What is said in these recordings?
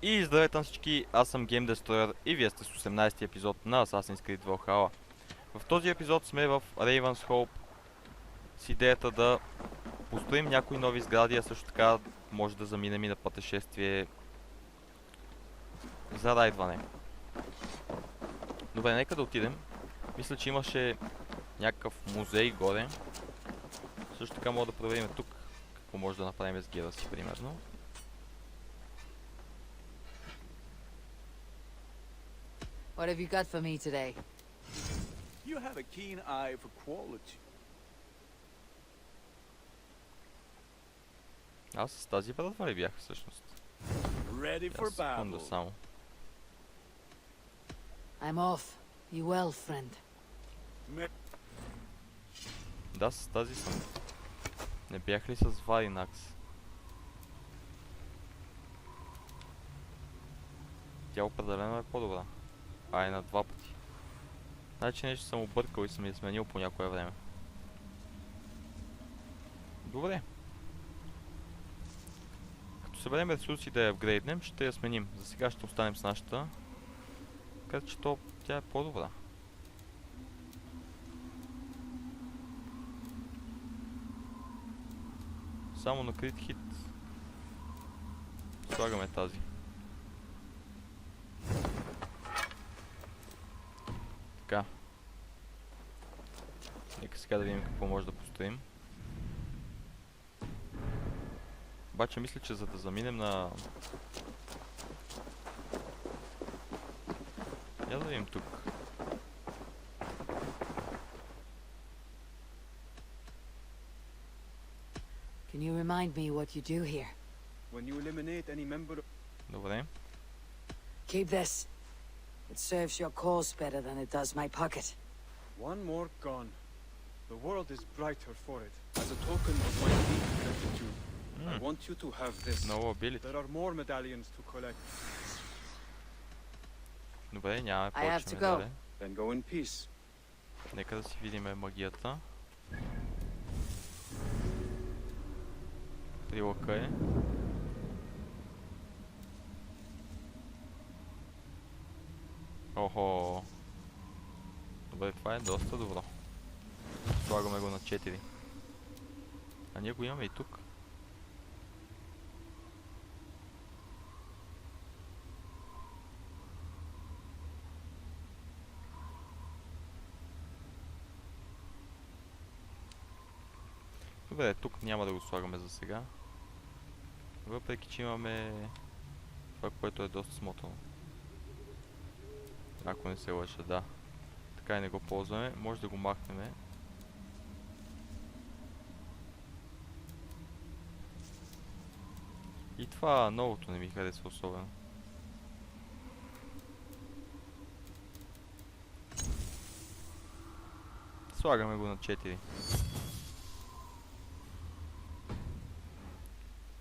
И здравейте на всички, аз съм Game Destroyer и вие сте с 18-ти епизод на Assassin's Creed Valhalla. В този епизод сме в Raven's Hope с идеята да построим някои нови сгради, а също така може да заминем и на пътешествие за райдване. Добре, нека да отидем. Мисля, че имаше някакъв музей горе. Също така може да проверим тук какво може да направим с гера си, примерно. What have you got for me today? You have a keen eye for quality. Аз с тази братва ли бях всъщност? Ready for Секунда battle. само. I'm off. You well, friend? Да, с тази съм. Не бях ли с Варинакс? Тя определено е по-добра. А е на два пъти. Значи нещо съм объркал и съм я сменил по някое време. Добре. Като съберем ресурси да я апгрейднем, ще я сменим. За сега ще останем с нашата. Така че тя е по-добра. Само на крит хит слагаме тази. Така. Нека сега да видим какво може да построим. Обаче мисля, че за да заминем на... Я да видим тук. Can you remind me what you do here? When you eliminate any member of... Добре. Keep this. It serves your cause better than it does my pocket. One more gone. The world is brighter for it. As a token of my deep gratitude, I want you to have this. No ability. There are more medallions to collect. Добре, нямаме I have повече to go. медали. Then go in peace. Нека да си видим магията. Прилъка е. Охо. Добре, това е доста добро. Слагаме го на 4. А ние го имаме и тук. Добре, тук няма да го слагаме за сега. Въпреки, че имаме това, което е доста смотано. Ако не се лъжа, да. Така и не го ползваме. Може да го махнем. И това новото не ми харесва особено. Слагаме го на 4.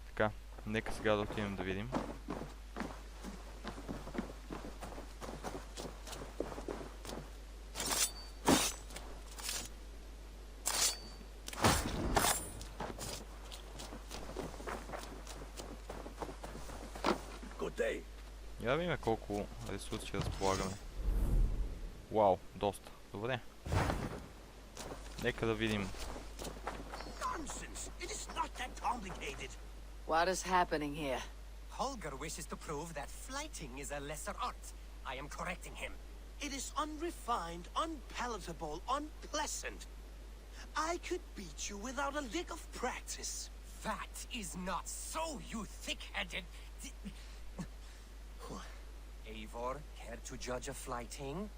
Така, нека сега да отидем да видим. Я да видим колко ресурси разполагаме. Вау, доста. Добре. Нека да видим. What is happening here? Holger wishes to prove that flighting is a lesser art. I am correcting him. It is unrefined, unpalatable, unpleasant. I could beat you without a lick of practice. That is not so, you thick-headed... Eivor, care to judge a flighting?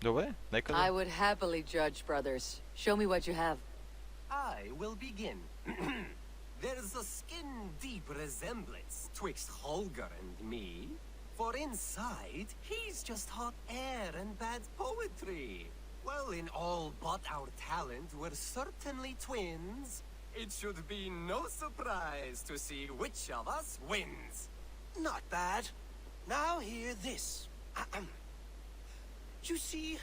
Добре, нека I да... would happily judge, brothers. Show me what you have. I will begin. There's a skin-deep resemblance twixt Holger and me. For inside, he's just hot air and bad poetry. Well, in all but our talent, we're certainly twins. It should be no surprise to see which of us wins. Not bad. Now hear this. You see,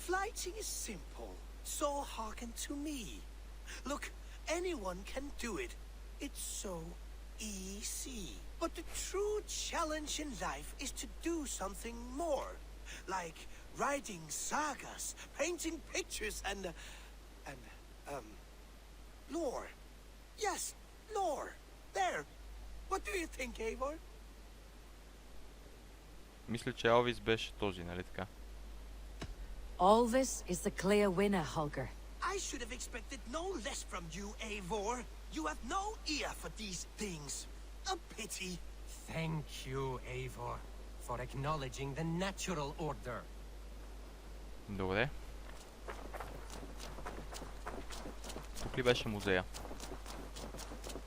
flighting is simple, so hearken to me. Look, anyone can do it. It's so easy. But the true challenge in life is to do something more. Like writing sagas, painting pictures, and lore. Yes, lore. There. What do you think, Eivor? Мисля, че Алвис беше този, нали така? Alvis is the clear winner, Holger. I should have expected no less from you, Eivor. You have no ear for these things. A pity. Thank you, Eivor, for acknowledging the natural order. Добре. Тук ли беше музея?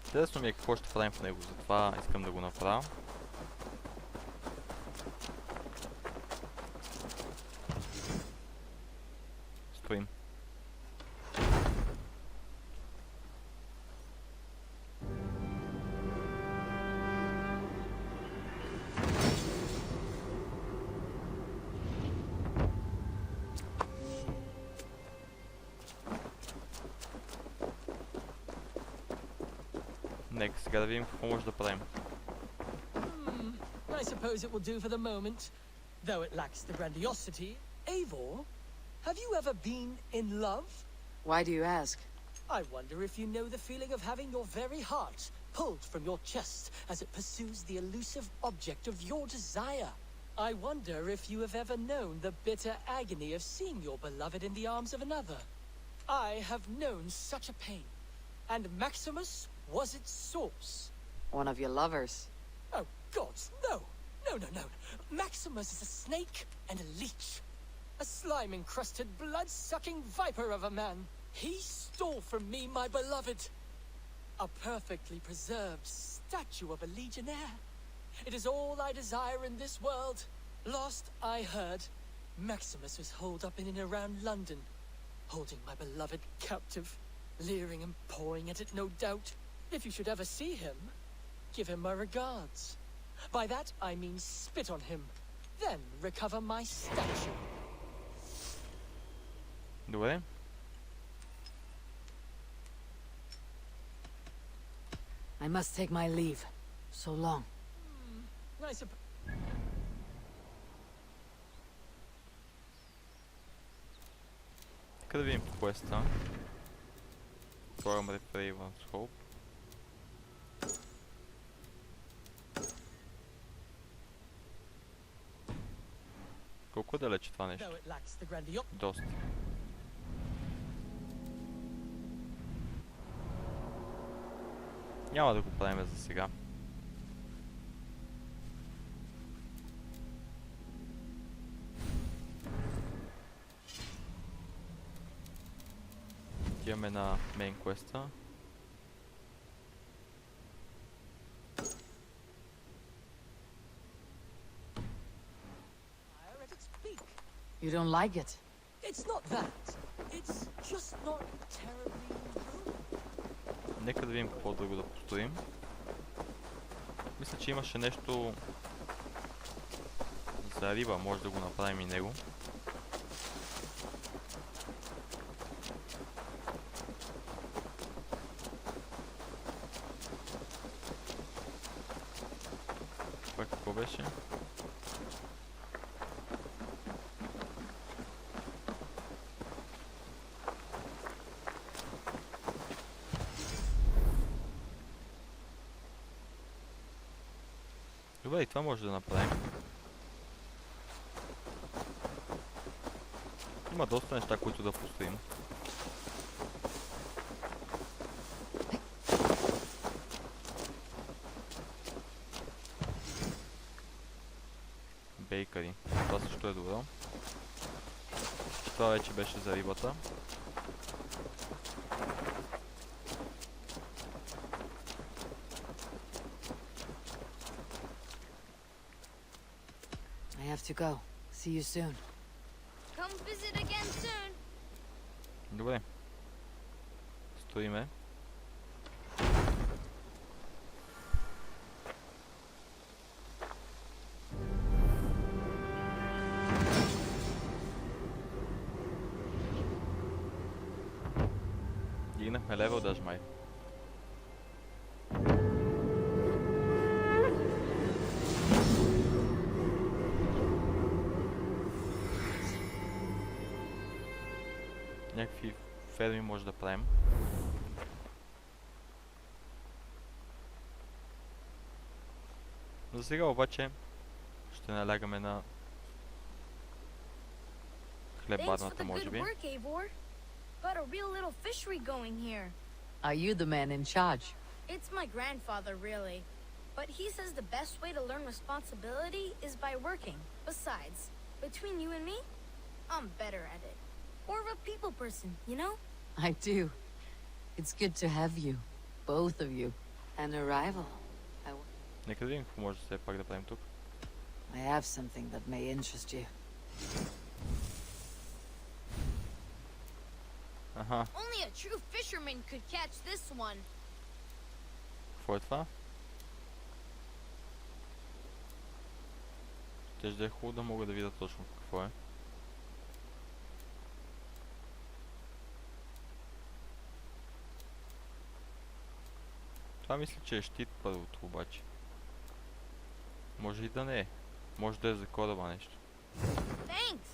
Интересно ми е какво ще правим в него, затова искам да го направя. Стоим. Нека сега да видим какво може да правим. I suppose it will do for the moment, though it lacks the grandiosity. Eivor, have you ever been in love? Why do you ask? I wonder if you know the feeling of having your very heart pulled from your chest as it pursues the elusive object of your desire. I wonder if you have ever known the bitter agony of seeing your beloved in the arms of another. I have known such a pain, and Maximus was its source. One of your lovers. Oh, gods, no! No, no, no. Maximus is a snake and a leech. A slime-encrusted, blood-sucking viper of a man. He stole from me my beloved. A perfectly preserved statue of a legionnaire. It is all I desire in this world. Last I heard, Maximus was holed up in and around London, holding my beloved captive, leering and pawing at it, no doubt. If you should ever see him, give him my regards. By that I mean spit on him, then recover my statue. Добре. I must take my leave. So long. I suppose. Нека да видим квеста. Отворям Raven's Hope. Колко е далече това нещо? Though it lacks the grandiosity. Доста. Няма да го правим за сега. Отиваме на мейн квеста. At its peak. You don't like it? It's not that. It's just not terribly good. Нека да видим какво друго да построим. Мисля, че имаше нещо за риба, може да го направим и него. Това какво беше? Добре, и това може да направим. Има доста неща, които да построим. Бейкари. Това също е добро. Това вече беше за рибата. I have to go. See you soon. Come visit again soon. Добре. Стоиме. Дигнахме левел даже май. Добре, това е което. Трябва да го направим. Има доста неща, които да построим. Има доста неща, които да построим. Мисля, че имаше нещо за риба, може да го направим и него. I някакви ферми може да правим. За сега обаче ще налягаме на хлебарната, може би. But a real little fishery going here. Are you the man in charge? It's my grandfather, really. But he says the best way to learn responsibility is by working. Besides, between you and me, I'm better at it. More of a people person, you know? I do. It's good to have you. Both of you. An arrival. Нека да видим какво може все пак да правим тук. I have something that may interest you. Аха, Only a true fisherman could catch this one. какво е това? Щеше да е хубаво да мога да видя точно какво е. Това мисля, че е щит първото обаче. Може и да не е. Може да е за кораба нещо. Thanks.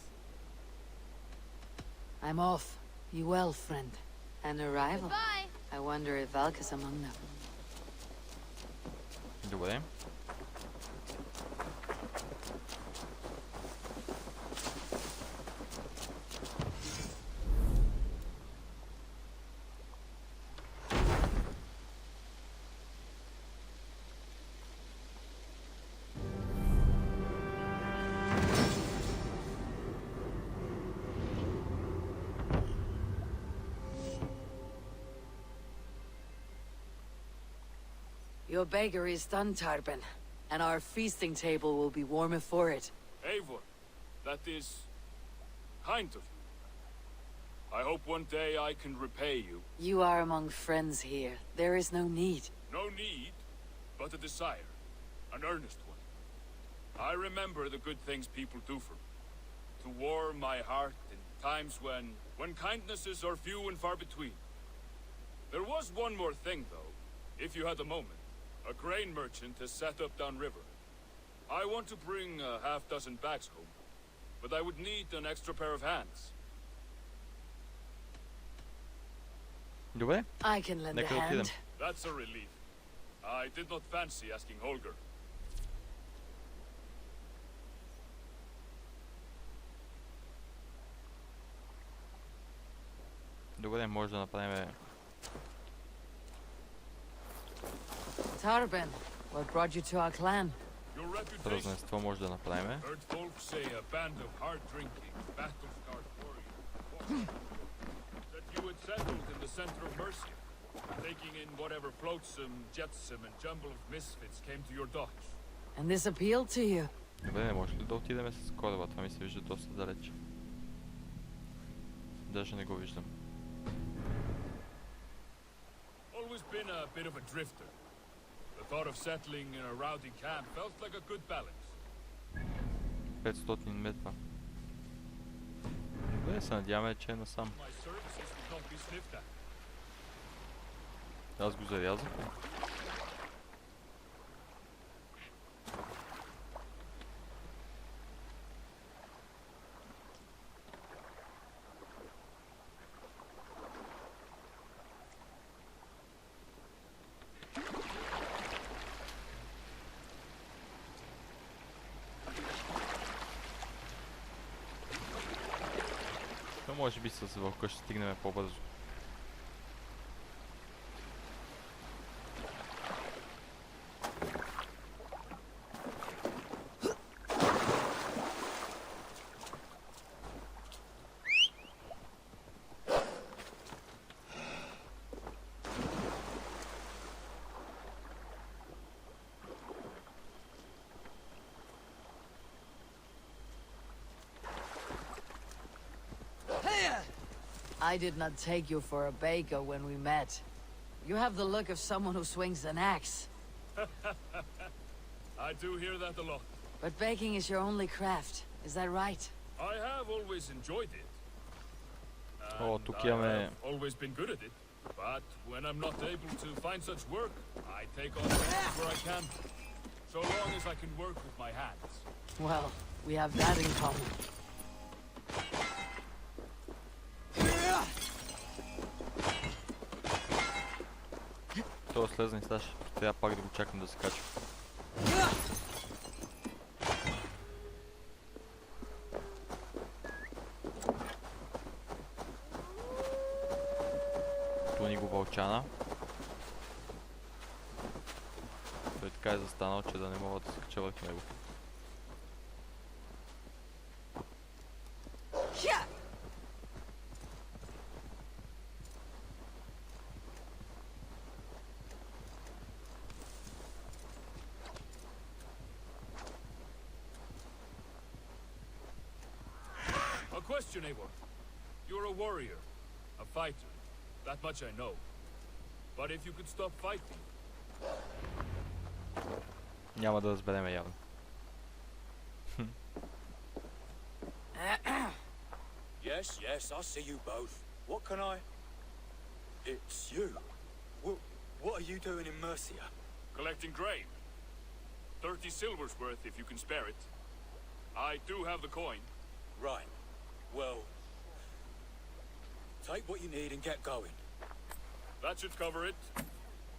I'm off. Be well, friend. An arrival. Goodbye. I wonder if Valka's among them. Добре. Your bakery is done, Tarben, and our feasting table will be warmer for it. Eivor, that is kind of you. I hope one day I can repay you. You are among friends here. There is no need. No need, but a desire. An earnest one. I remember the good things people do for me. To warm my heart in times when kindnesses are few and far between. There was one more thing, though, if you had a moment. A grain merchant has set up downriver. I want to bring a half-dozen bags home, but I would need an extra pair of hands. Добре. I can lend a Нека да отидем. hand. That's a relief. I did not fancy asking Holger. Добре, може да направим... Tarben, what brought you to our clan? Your reputation. Празненство може да направим. Heard folks say a band of hard-drinking, battle-scarred warriors that you had settled in the center of Mercia, taking in whatever flotsam, jetsam, and jumble of misfits came to your docks. And this appealed to you? Добре, не може ли да отидем с кораба? Това ми се вижда доста далеч. Даже не го виждам. Always been a bit of a drifter. The thought of settling in a rowdy camp felt like a good balance. 500 метра. Добре, се надяваме, че е насам. My services would not be sniffed at. Аз го зарязах. Но може би с вълка ще стигнем по-бързо. I did not take you for a baker when we met. You have the look of someone who swings an axe. I do hear that a lot. But baking is your only craft. Is that right? I have always enjoyed it. О, And тук I имаме... have always been good at it. But when I'm not able to find such work, I take on things where I can. So long as I can work with my hands. Well, we have that in common. слезна и сега ще трябва пак да го чакам да се качва. Туни го вълчана. Той така е застанал, че да не мога да се кача върху него. Question, Eivor. You're a warrior, a fighter. That much I know. But if you could stop fighting... Няма да разбереме явно. Yes, I see you both. What can I... It's you. What are you doing in Mercia? Collecting grain. 30 silver's worth if you can spare it. I do have the coin. Right. Well, take what you need and get going. That should cover it.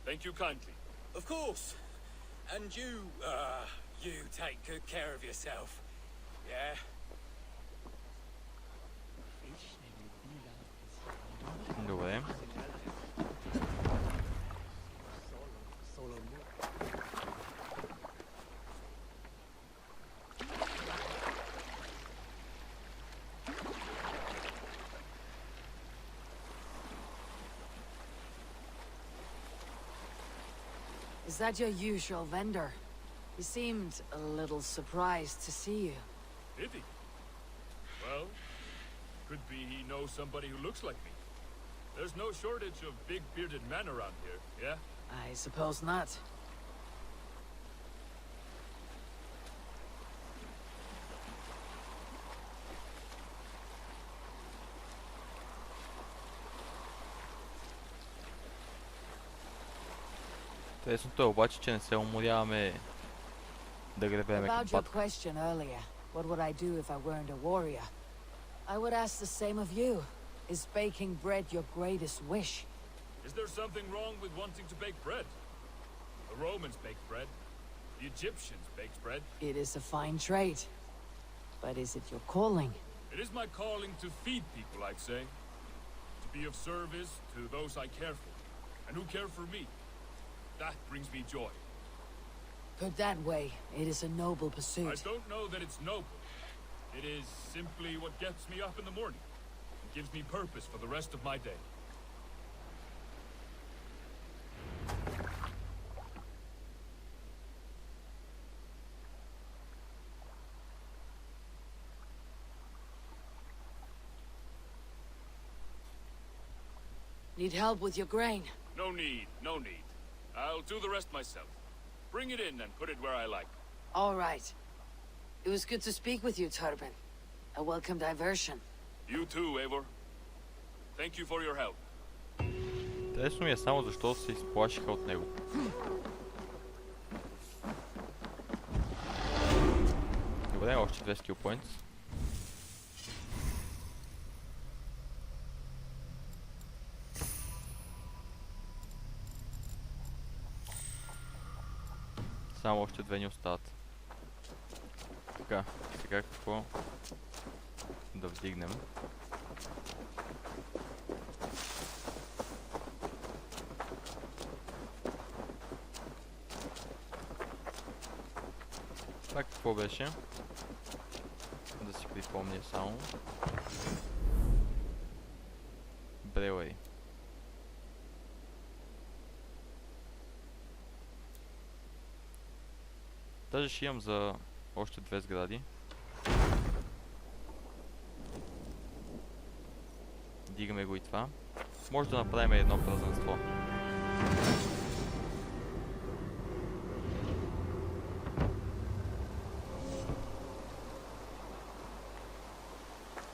Thank you kindly. Of course. And you take good care of yourself. Yeah? Добре. Is that your usual vendor? He seemed a little surprised to see you. Did he? Well, could be he knows somebody who looks like me. There's no shortage of big bearded men around here, yeah? I suppose not. Интересното е обаче, че не се уморяваме да гребеме към About your патка. question earlier, what would I do if I weren't a warrior? I would ask the same of you. Is baking bread your greatest wish? Is there something wrong with wanting to bake bread? The Romans baked bread. The Egyptians baked bread. It is a fine trade. But is it your calling? It is my calling to feed people, I'd say. To be of service to those I care for, and who care for me. That brings me joy. Put that way, it is a noble I pursuit. don't know that it's noble. It is simply what gets me up in the morning and gives me purpose for the rest of my day. Need help with your grain? No need, no need. I'll do the rest myself. Bring it in and put it where I like. All right. It was good to speak with you, Turbin. A welcome diversion. You too, Eivor. Thank you for your help. Интересно ми е само защо се изплашиха от него. Добре, още 2 skill points. Само още 2 ни остават. Така, сега какво да вдигнем? Това какво беше? Да си припомня само. Брелей. Даже ще имам за още 2 сгради. Дигаме го и това. Може да направим едно празненство.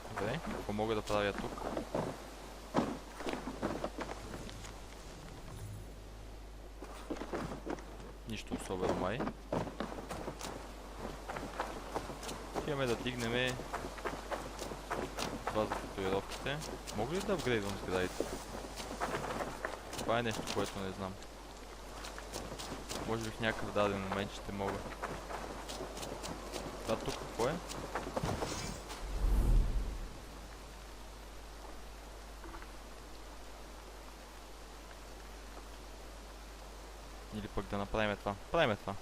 Добре, какво мога да правя тук? Нищо особено май. Имаме да дигнем това за татуировките. Мога ли да апгрейдвам сградите? Това е нещо, което не знам. Може би в някакъв даден момент ще мога. Това тук какво е? Или пък да направим това. Правим това.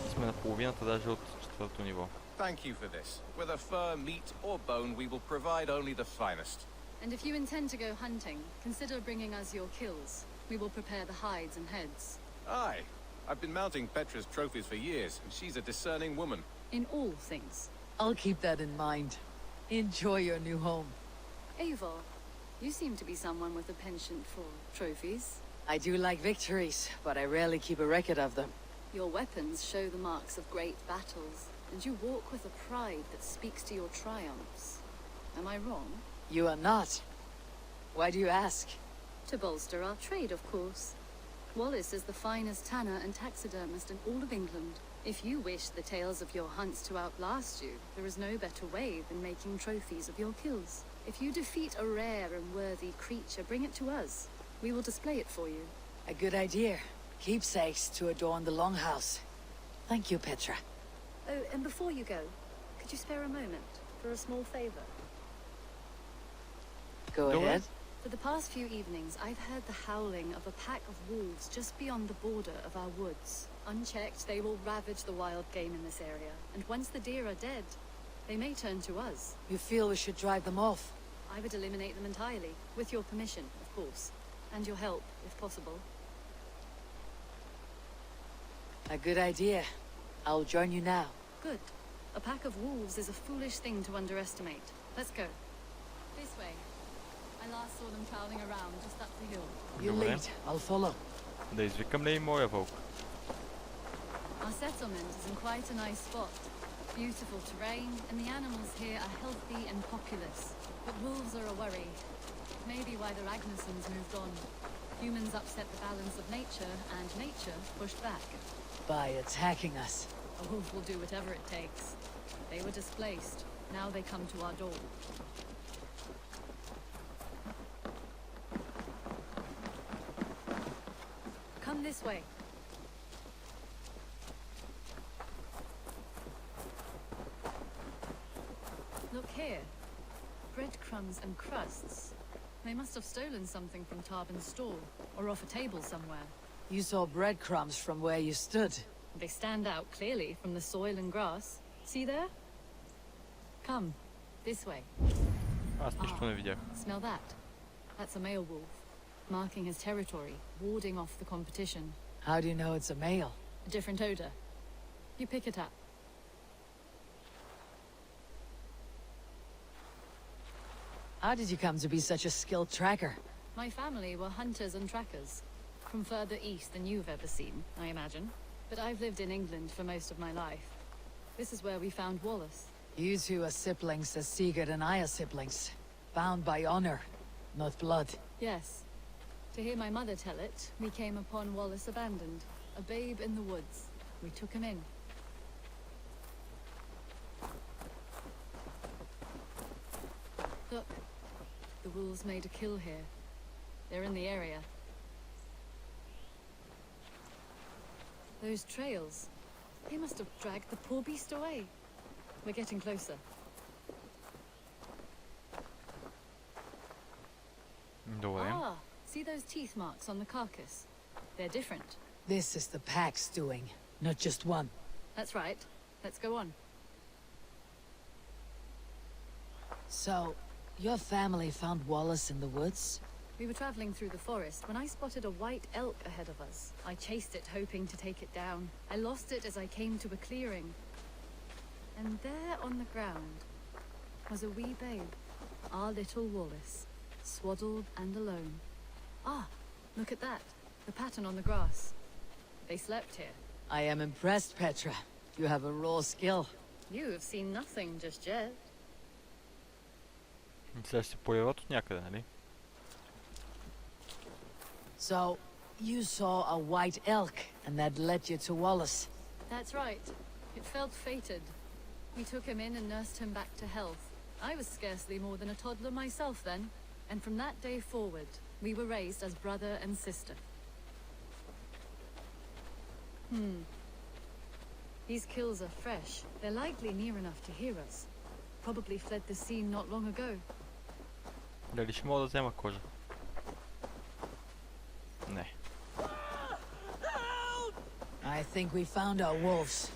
Сме на половината даже от четвърто ниво. Thank you for this. Whether fur, meat, or bone, we will provide only the finest. And if you intend to go hunting, consider bringing us your kills. We will prepare the hides and heads. Aye. I've been mounting Petra's trophies for years, and she's a discerning woman. In all things. I'll keep that in mind. Enjoy your new home. Eivor, you seem to be someone with a penchant for trophies. I do like victories, but I rarely keep a record of them. Your weapons show the marks of great battles, and you walk with a pride that speaks to your triumphs. Am I wrong? You are not. Why do you ask? To bolster our trade, of course. Wallace is the finest tanner and taxidermist in all of England. If you wish the tales of your hunts to outlast you, there is no better way than making trophies of your kills. If you defeat a rare and worthy creature, bring it to us. We will display it for you. A good idea. Keepsakes to adorn the longhouse. Thank you, Petra. Oh, and before you go, could you spare a moment for a small favor? Go ahead. For the past few evenings, I've heard the howling of a pack of wolves just beyond the border of our woods. Unchecked, they will ravage the wild game in this area, and once the deer are dead, they may turn to us. You feel we should drive them off? I would eliminate them entirely, with your permission, of course, and your help, if possible. A good idea. I'll join you now. Good. A pack of wolves is a foolish thing to underestimate. Let's go. This way. I last saw them prowling around just up the hill. You Добре. lead. I'll follow. Да извикам ли и моя вълк? Our settlement is in quite a nice spot. Beautiful terrain, and the animals here are healthy and populous. But wolves are a worry. Maybe why the Ragnarsons moved on. Humans upset the balance of nature, and nature pushed back. By attacking us. A wolf will do whatever it takes. They were displaced. Now they come to our door. Come this way. Look here. Breadcrumbs and crusts. They must have stolen something from Tarbin's store, or off a table somewhere. You saw breadcrumbs from where you stood. They stand out clearly from the soil and grass. See there? Come, this way. Аз нищо не видях. Smell that? That's a male wolf, marking his territory, warding off the competition. How do you know it's a male? A different odor. You pick it up. How did you come to be such a skilled tracker? My family were hunters and trackers. From further east than you've ever seen, I imagine. But I've lived in England for most of my life. This is where we found Wallace. You two are siblings as Sigurd and I are siblings. Bound by honor, not blood. Yes. To hear my mother tell it, we came upon Wallace abandoned, a babe in the woods. We took him in. Look, the wolves made a kill here. They're in the area. Those trails, they must have dragged the poor beast away. We're getting closer. Добре. Ah, see those teeth marks on the carcass? They're different. This is the pack's doing, not just one. That's right. Let's go on. So, your family found Wallace in the woods? We were traveling through the forest when I spotted a white elk ahead of us. I chased it, hoping to take it down. I lost it as I came to a clearing. And there on the ground was a wee babe, our little Wallace, swaddled and alone. Ah, look at that, the pattern on the grass. They slept here. I am impressed, Petra. You have a raw skill. You have seen nothing just yet. Сега ще се появят от някъде, нали? So, you saw a white elk, and that led you to Wallace. That's right. It felt fated. We took him in and nursed him back to health. I was scarcely more than a toddler myself then, and from that day forward, we were raised as brother and sister. These kills are fresh. They're likely near enough to hear us. Probably fled the scene not long ago. Дали ще мога да взема кожа? Не. I think we found our wolves.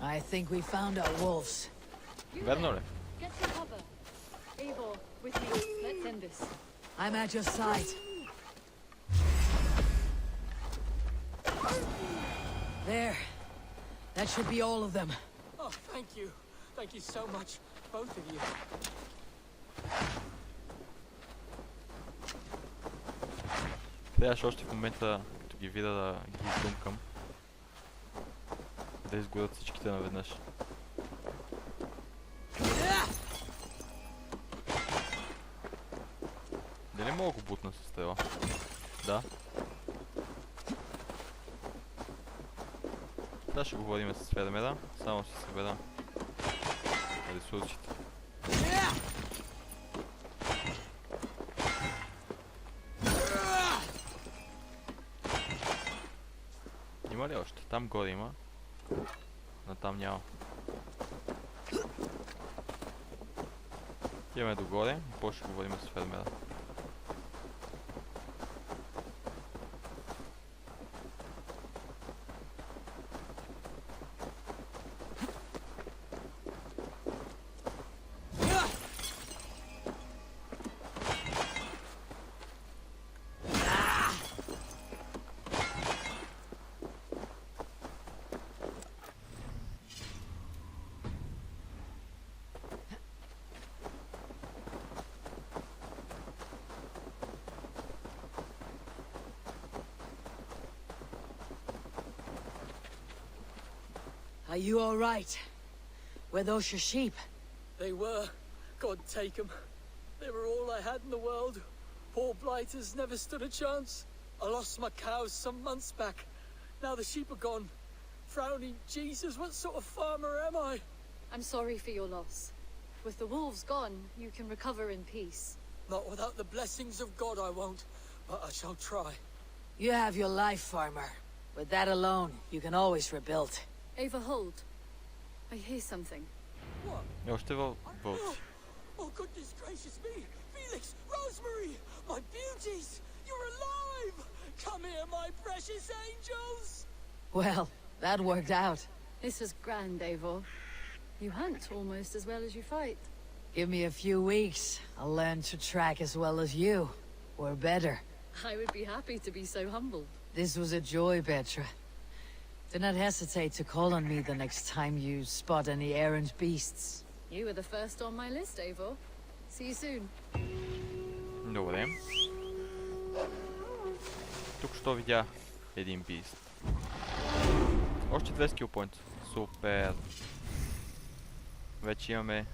I think we found our wolves. Верно ли? Get to cover. Eivor, with me. Let's end this. I'm at your side. There. That should be all of them. Oh, thank you. Thank you so much, both of you. Трябваше още в момента, като ги видя, да ги издумкам. Да изгорят всичките наведнъж. Дали мога го бутна с стрела? Да. Да, ще говорим с фермера, само си събера ресурсите. Има ли още? Там горе има. Но там няма. Идеме догоре и после ще говорим с фермера. Are you all right? Were those your sheep? They were. God take them. They were all I had in the world. Poor blighters never stood a chance. I lost my cows some months back. Now the sheep are gone. Frowning Jesus, what sort of farmer am I? I'm sorry for your loss. With the wolves gone, you can recover in peace. Not without the blessings of God I won't, but I shall try. You have your life, farmer. With that alone, you can always rebuild. Ava, hold. I hear something. What? И още вълци. Oh, goodness gracious me! Felix! Rosemary! My beauties! You're alive! Come here, my precious angels! Well, that worked out. This was grand, Eivor. You hunt almost as well as you fight. Give me a few weeks. I'll learn to track as well as you. Or better. I would be happy to be so humbled. This was a joy, Petra. Do not hesitate to call on me the next time you spot any errant beasts. You were the first on my list, Eivor. See you soon. Добре. Тук що видя един бист. Още 2 skill points. Супер. Вече имаме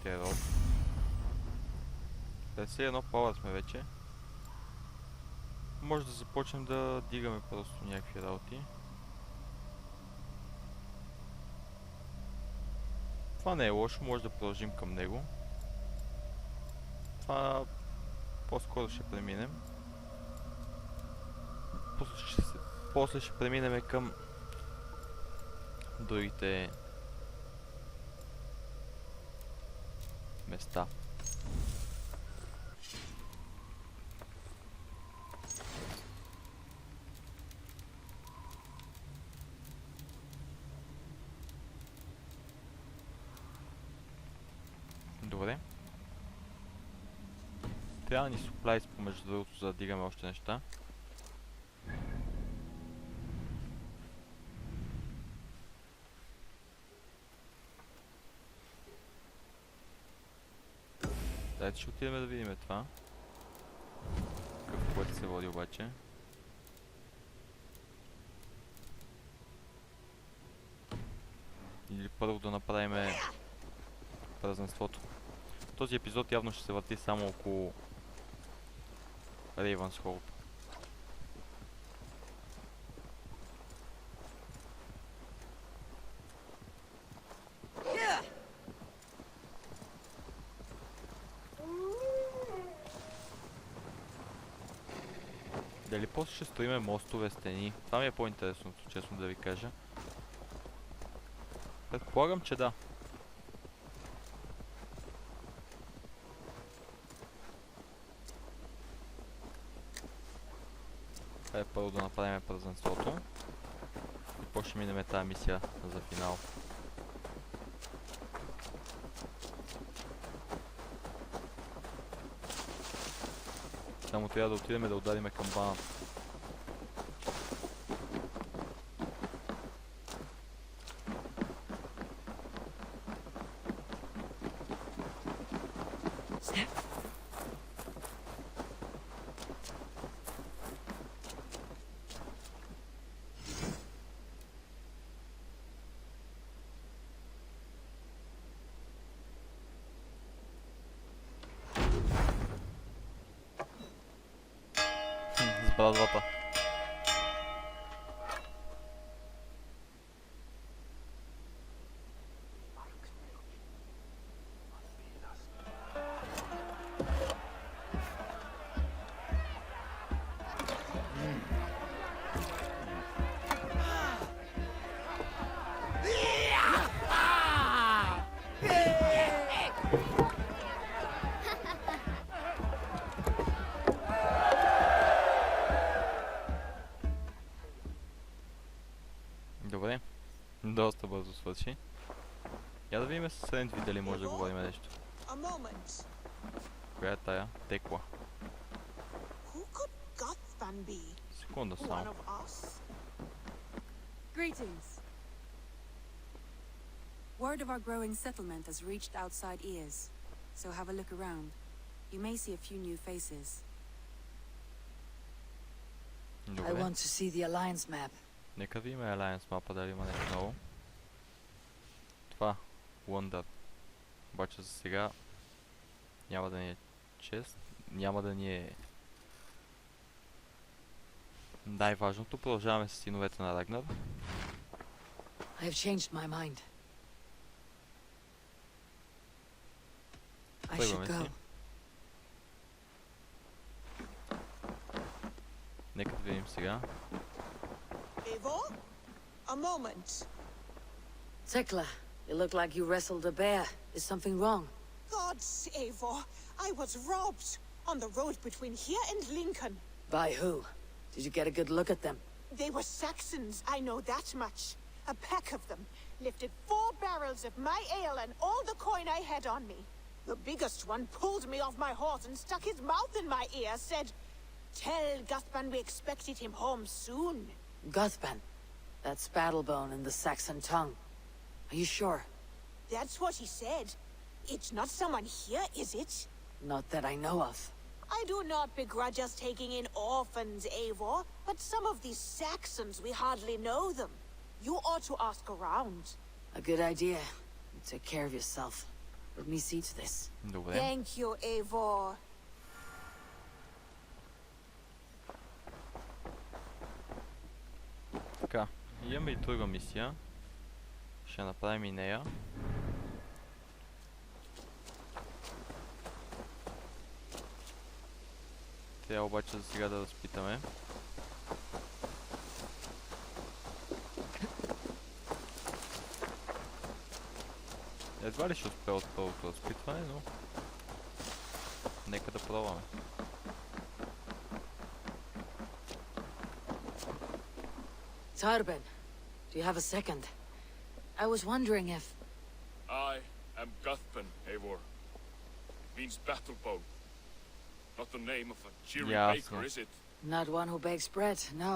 терор. 51 power сме вече. Може да започнем да дигаме просто някакви работи. Това не е лошо, може да продължим към него. Това по-скоро ще преминем. После ще преминем към другите места. Добре. Трябва да ни суплайс помежду другото, за да дигаме още неща. Дайте ще отидем да видим това. Какъв път се води обаче. Или първо да направим празненството. Този епизод явно ще се върти само около Ravensholt. Дали после ще строиме мостове, стени? Това ми е по-интересното, честно да ви кажа. Предполагам, че да. Е първо да направим празненството. И после ще минем тази мисия за финал. Само трябва да отидем да удариме камбана. С бразвата. Добре. Доста бързо свърши. Я да видим с Рендви дали може да говорим нещо. Коя е тая? Текла. Секунда само. Greetings. Word of our growing settlement has reached outside ears, so have a look around. You may see a few new faces. I want to see the Alliance map. Нека видим Alliance мапа дали има нещо ново. Това. Wonder. Обаче за сега няма да ни е чест. Няма да ни е най-важното. Продължаваме с синовете на Рагнар. I have changed my mind. I should go. Нека да видим сега. Eivor? A moment. Tekla, you look like you wrestled a bear. Is something wrong? Gods, Eivor, I was robbed on the road between here and Lincoln. By who? Did you get a good look at them? They were Saxons, I know that much. A pack of them lifted 4 barrels of my ale and all the coin I had on me. The biggest one pulled me off my horse and stuck his mouth in my ear, said, "Tell Guthban we expected him home soon." Guthban? That's Battlebone in the Saxon tongue. Are you sure? That's what he said. It's not someone here, is it? Not that I know of. I do not begrudge us taking in orphans, Eivor, but some of these Saxons, we hardly know them. You ought to ask around. A good idea. Take care of yourself. Let me see to this. Добре. Thank you, Eivor. Така, имаме и друга мисия. Ще направим и нея. Трябва обаче за сега да разпитаме. Едва ли ще успея от първото разпитване, но нека да пробваме. Tarben, do you have a second? I was wondering if... I am Guthban, Eivor. It means battlebone. Not the name of a cheery baker, is it? Not one who bakes bread, no.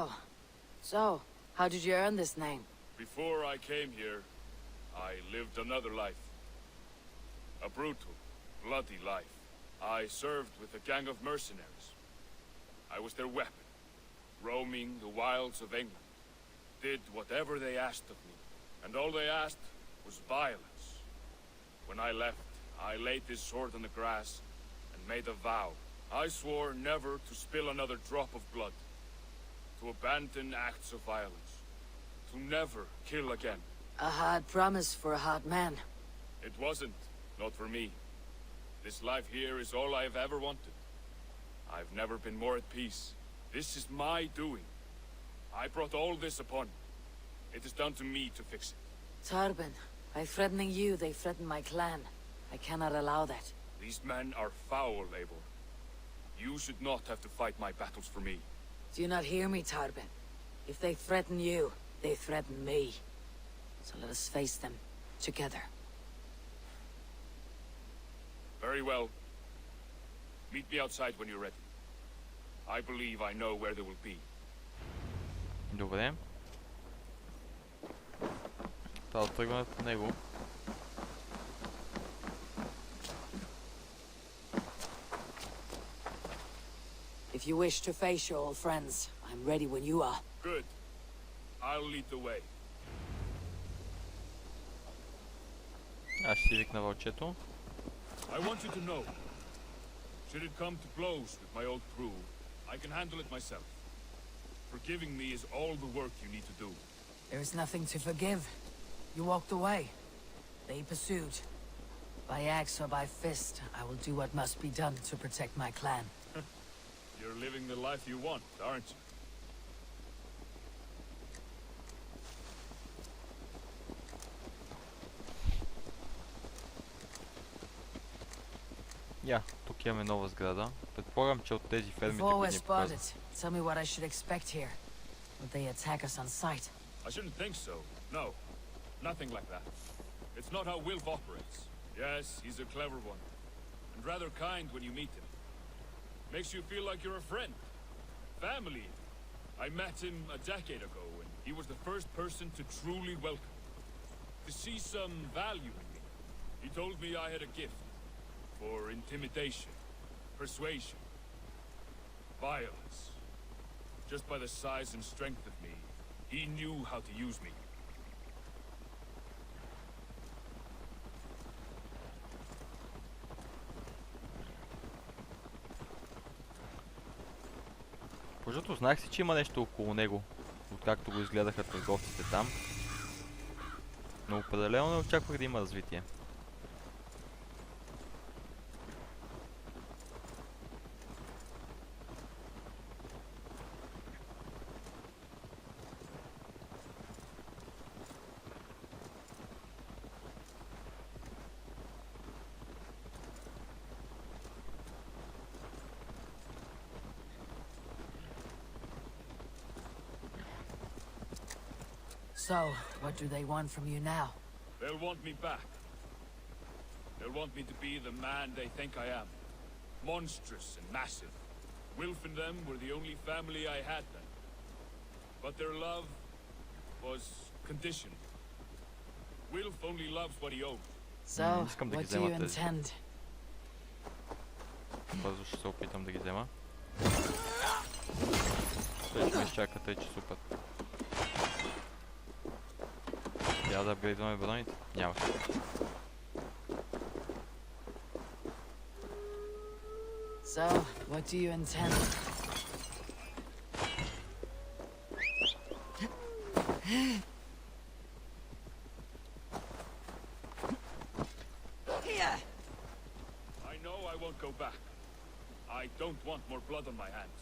So, how did you earn this name? Before I came here, I lived another life. A brutal, bloody life. I served with a gang of mercenaries. I was their weapon, roaming the wilds of England. Did whatever they asked of me, and all they asked was violence. When I left, I laid this sword on the grass and made a vow. I swore never to spill another drop of blood, to abandon acts of violence, to never kill again. A hard promise for a hard man. It wasn't, not for me. This life here is all I've ever wanted. I've never been more at peace. This is my doing. I brought all this upon me. It is down to me to fix it. Tarbin, by threatening you, they threaten my clan. I cannot allow that. These men are foul, Eivor. You should not have to fight my battles for me. Do you not hear me, Tarbin? If they threaten you, they threaten me. So let us face them together. Very well. Meet me outside when you're ready. I believe I know where they will be. Добре. Трябва да тръгваме от него. If you wish to face your old friends, I'm ready when you are. Good. I'll lead the way. Аз ще си викна вълчето. I want you to know, should it come to blows with my old crew, I can handle it myself. Forgiving me is all the work you need to do. There is nothing to forgive. You walked away. They pursued. By axe or by fist, I will do what must be done to protect my clan. You're living the life you want, aren't you? Я, тук имаме нова сграда. Предполагам, че от тези фермите, Before we're които ни показват. spotted, tell me what I should expect here. Would they attack us on sight? I shouldn't think so. No. Nothing like that. It's not how Wilf operates. Yes, he's a clever one. And rather kind when you meet him. Makes you feel like you're a friend. Family. I met him a decade ago, and he was the first person to truly welcome me. To see some value in me. He told me I had a gift. For intimidation. Persuasion. Violence. Just by the size and strength of me, he knew how to use me. Защото знаех си, че има нещо около него, откакто го изгледаха търговците там. Но определено не очаквах да има развитие. So, what do they want from you now? They'll want me back. They'll want me to be the man they think I am. Monstrous and massive. Wilf and them were the only family I had then. But their love was conditioned. Wilf only loves what he owns. So, what do you intend? Бързо ще се опитам да ги взема. Той ще ме изчака, тъй че супер. Трябва да апгрейдваме броните? Няма. So, what do you intend? I know I won't go back. I don't want more blood on my hands.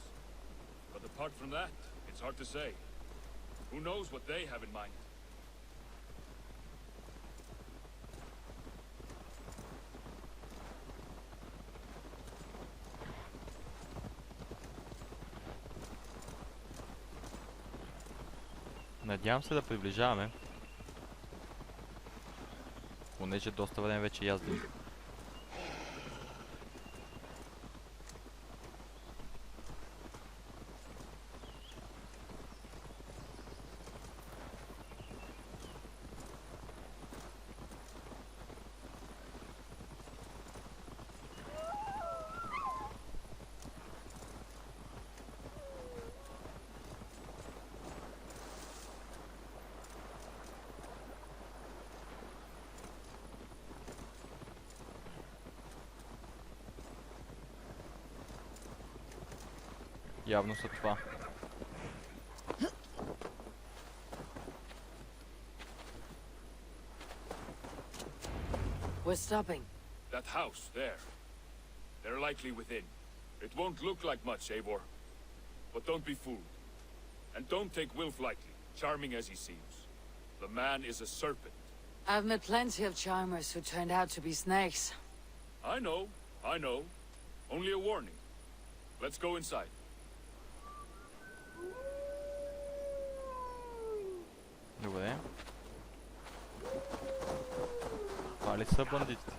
But apart from that, it's hard to say. Who knows what they have in mind? Надявам се да приближаваме. Понеже доста време вече яздим. Явно са това. We're stopping. That house, there. They're likely within. It won't look like much, Eivor. But don't be fooled. And don't take Wilf lightly, charming as he seems. The man is a serpent. I've met plenty of charmers who turned out to be snakes. I know. Only a warning. Let's go inside. Добре. Това ли са бандитите?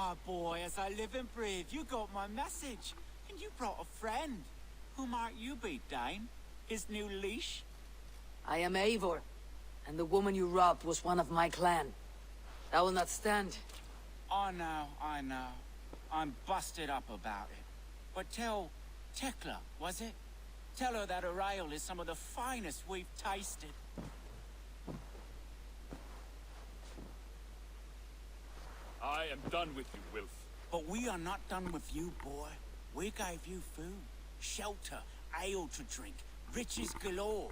My boy, as I live and breathe, you got my message. And you brought a friend. Who might you be, Dane? His new leash? I am Eivor, and the woman you robbed was one of my clan. That will not stand. I know. I'm busted up about it. But tell Tekla, was it? Tell her that her ale is some of the finest we've tasted. I am done with you, Wilf. But we are not done with you, boy. We gave you food, shelter, ale to drink, riches galore.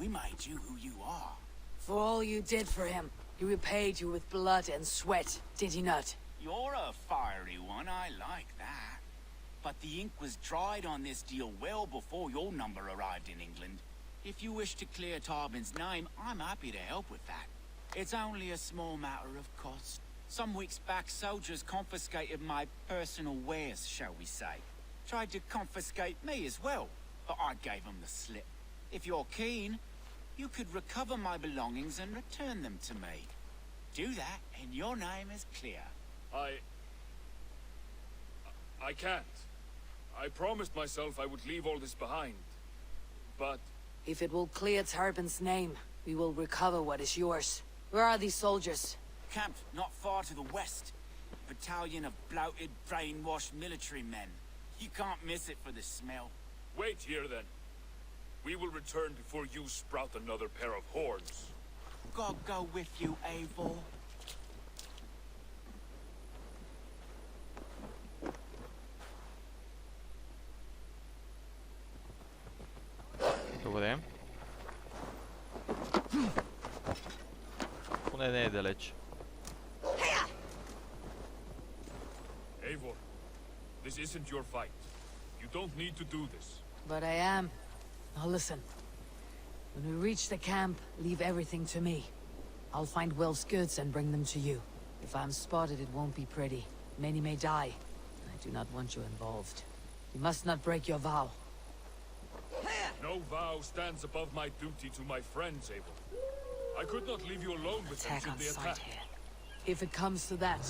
We made you who you are. For all you did for him, he repaid you with blood and sweat, did he not? You're a fiery one, I like that. But the ink was dried on this deal well before your number arrived in England. If you wish to clear Tarbin's name, I'm happy to help with that. It's only a small matter of cost. Some weeks back, soldiers confiscated my personal wares, shall we say. Tried to confiscate me as well, but I gave them the slip. If you're keen, you could recover my belongings and return them to me. Do that, and your name is clear. I can't. I promised myself I would leave all this behind. But... If it will clear Tarbin's name, we will recover what is yours. Where are these soldiers? Camped not far to the west. Battalion of bloated, brainwashed military men. You can't miss it for the smell. Wait here, then. We will return before you sprout another pair of horns. God go with you, Eivor. Добре. Поне не е далеч. Eivor, this isn't your fight. You don't need to do this. But I am. Now listen. When we reach the camp, leave everything to me. I'll find Will's goods and bring them to you. If I'm spotted, it won't be pretty. Many may die. I do not want you involved. You must not break your vow. No vow stands above my duty to my friends, Eivor. I could not leave you alone with them should they attack. If it comes to that,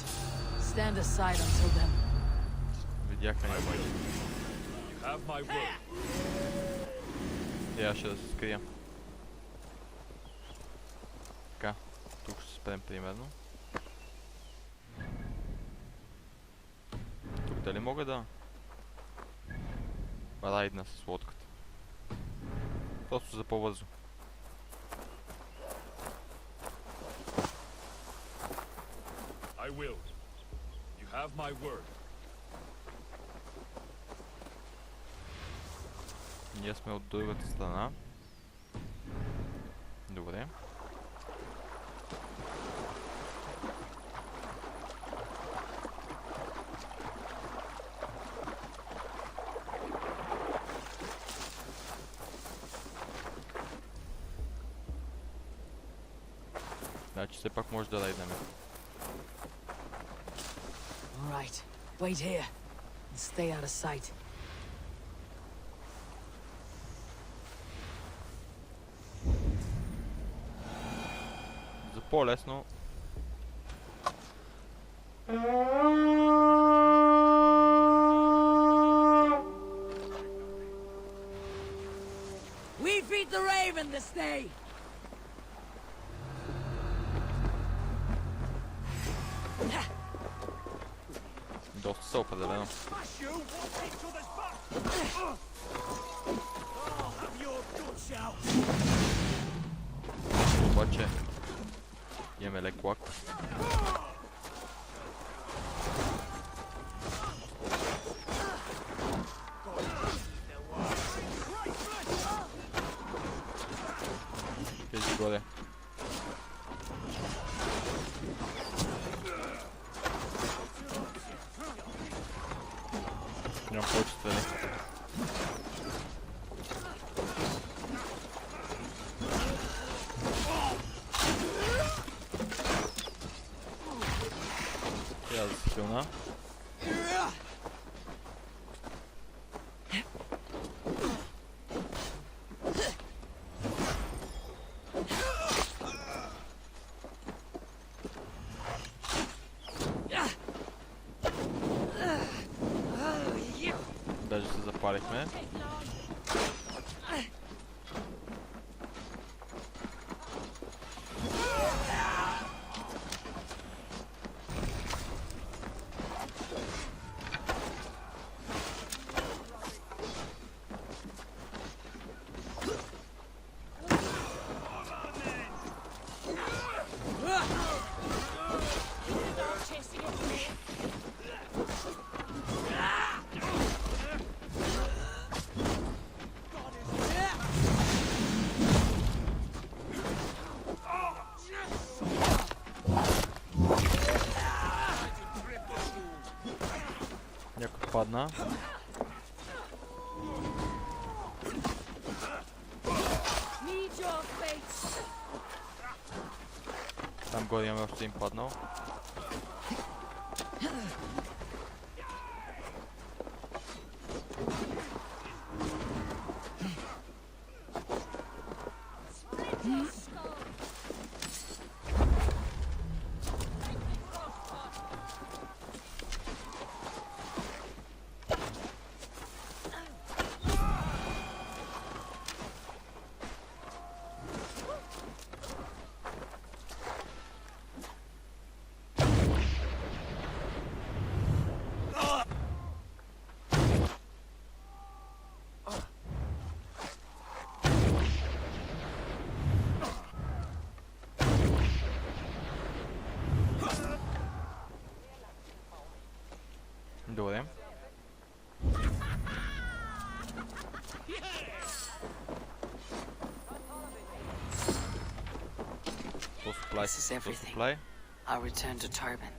stand aside until then. Видяхме You have my word. Трябваше да се скрия. Така, тук ще спрем примерно. Тук дали мога да райдна с лодката? Просто за по-бързо. I will. You have my word. Ние сме от другата страна. Добре. Значи все пак може да райднем. All right. Wait here. And stay out of sight. За по-лесно. We feed the raven this day. Доста са определено. Обаче имаме лек лак. Тези горе. Нямам повече стрели. Трябва да се хилна. Даже се запалихме. Някой падна. Там горе имаме още един паднал. Добре. This is everything. I'll return to Tarbin.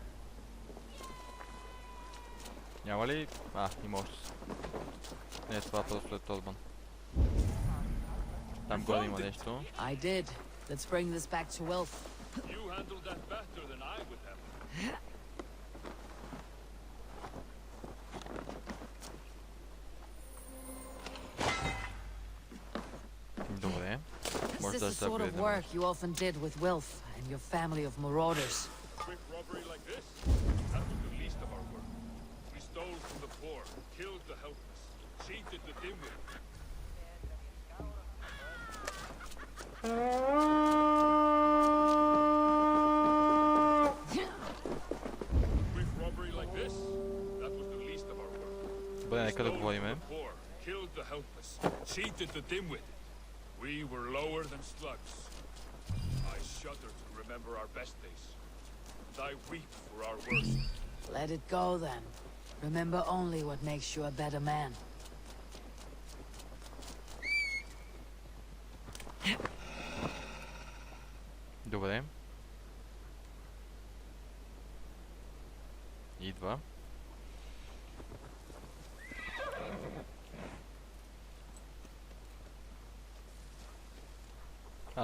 Няма ли? Има още. Не, това просто е Торбан. Там горе има нещо. I did. Let's bring this back to Wilf. You handled that better than I would have. Добре. Is this the sort of work you often did with Wilf and your family of marauders? Quick robbery like this? That was the least of our work. We stole from the poor, killed the helpless, cheated the dimwit. Quick robbery like this? That was the least of our work. Добре, нека да говориме. Poor, killed the helpless, cheated the dimwit. We were lower than slugs. I shudder to remember our best days. And I weep for our worst. Let it go then. Remember only what makes you a better man. Добре. Идва.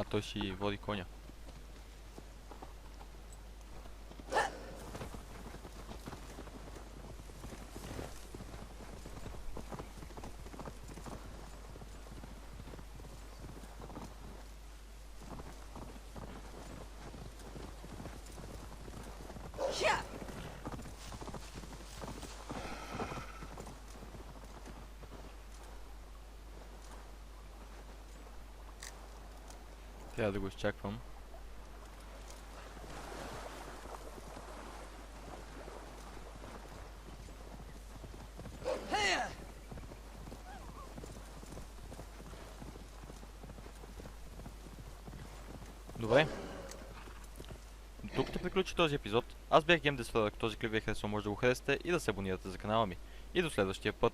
Той си води коня. Трябва да го изчаквам. Добре. Тук ще приключи този епизод. Аз бях GameDestroyer. Ако този клип ви е харесал, може да го харесате и да се абонирате за канала ми. И до следващия път.